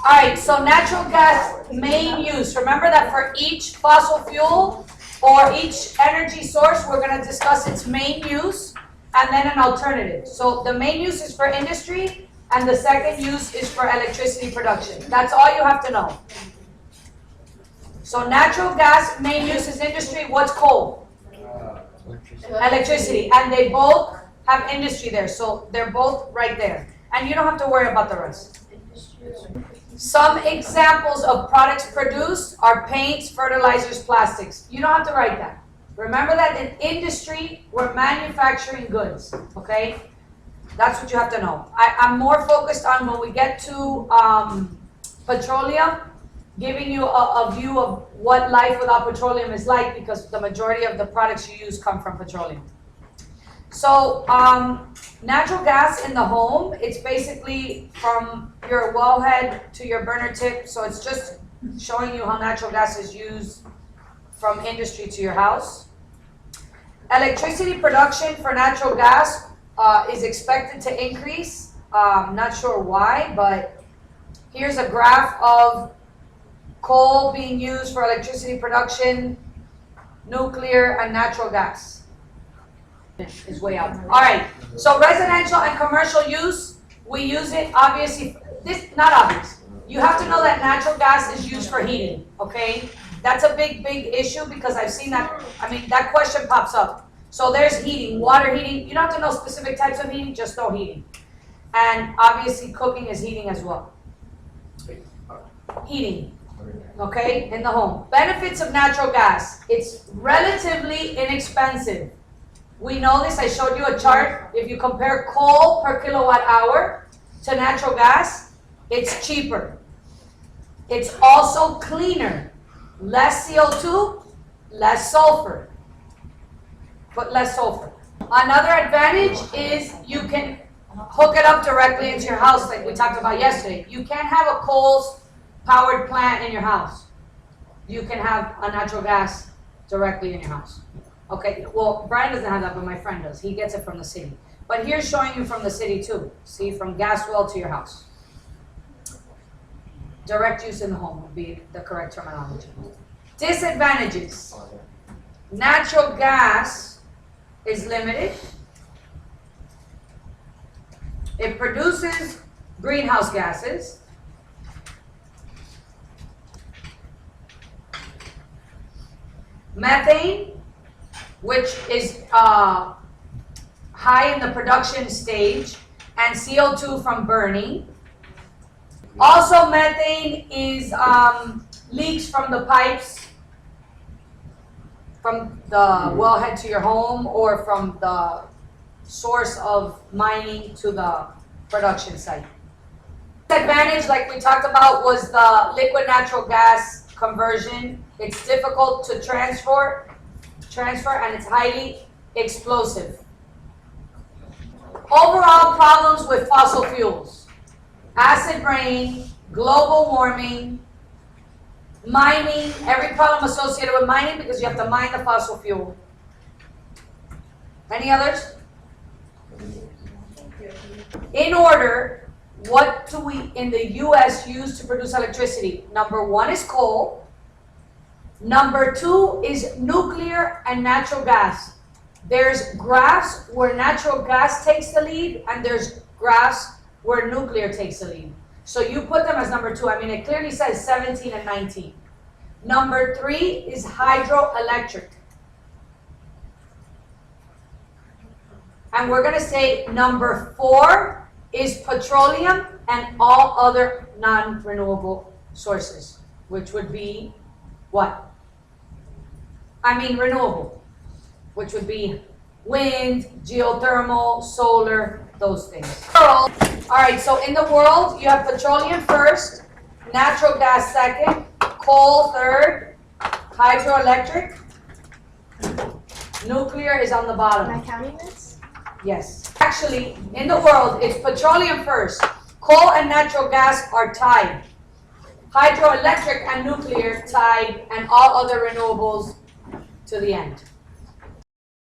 All right, so natural gas main use. Remember that for each fossil fuel or each energy source, we're going to discuss its main use and then an alternative. So the main use is for industry and the second use is for electricity production. That's all you have to know. So natural gas main use is industry. What's coal? Electricity. And they both have industry there. So they're both right there. And you don't have to worry about the rest. Some examples of products produced are paints, fertilizers, plastics. You don't have to write that. Remember that in industry, we're manufacturing goods, okay? That's what you have to know. I'm more focused on when we get to petroleum, giving you a view of what life without petroleum is like because the majority of the products you use come from petroleum. So natural gas in the home, it's basically from your wellhead to your burner tip. So it's just showing you how natural gas is used from industry to your house. Electricity production for natural gas is expected to increase. Not sure why, but here's a graph of coal being used for electricity production, nuclear, and natural gas. Is way out. All right, so residential and commercial use, we use it obviously, this not obvious. You have to know that natural gas is used for heating, okay? That's a big issue because I've seen that, I mean, that question pops up. So there's heating, water heating, you don't have to know specific types of heating, just know heating. And obviously cooking is heating as well. Heating, okay, in the home. Benefits of natural gas, it's relatively inexpensive. We know this, I showed you a chart. If you compare coal per kilowatt hour to natural gas, it's cheaper. It's also cleaner. Less CO2, less sulfur. But less sulfur. Another advantage is you can hook it up directly into your house like we talked about yesterday. You can't have a coal-powered plant in your house. You can have a natural gas directly in your house. Okay, well, Brian doesn't have that, but my friend does. He gets it from the city. But here's showing you from the city too. See, from gas well to your house. Direct use in the home would be the correct terminology. Disadvantages. Natural gas is limited. It produces greenhouse gases. Methane, which is high in the production stage, and CO2 from burning. Also, methane is leaks from the pipes, from the wellhead to your home, or from the source of mining to the production site. Disadvantage, like we talked about, was the liquid natural gas conversion. It's difficult to transfer, and it's highly explosive. Overall problems with fossil fuels: acid rain, global warming, mining, every problem associated with mining because you have to mine the fossil fuel. Any others? In order, what do we in the US use to produce electricity? Number one is coal. Number two is nuclear and natural gas. There's graphs where natural gas takes the lead, and there's graphs where nuclear takes the lead. So you put them as number two. I mean, it clearly says 17 and 19. Number three is hydroelectric. And we're going to say number four is petroleum and all other non-renewable sources, which would be what? I mean renewable, which would be wind, geothermal, solar, those things. All right, so in the world, you have petroleum first, natural gas second, coal third, hydroelectric, nuclear is on the bottom. Am I counting this? Yes. Actually, in the world, it's petroleum first. Coal and natural gas are tied. Hydroelectric and nuclear tied, and all other renewables to the end.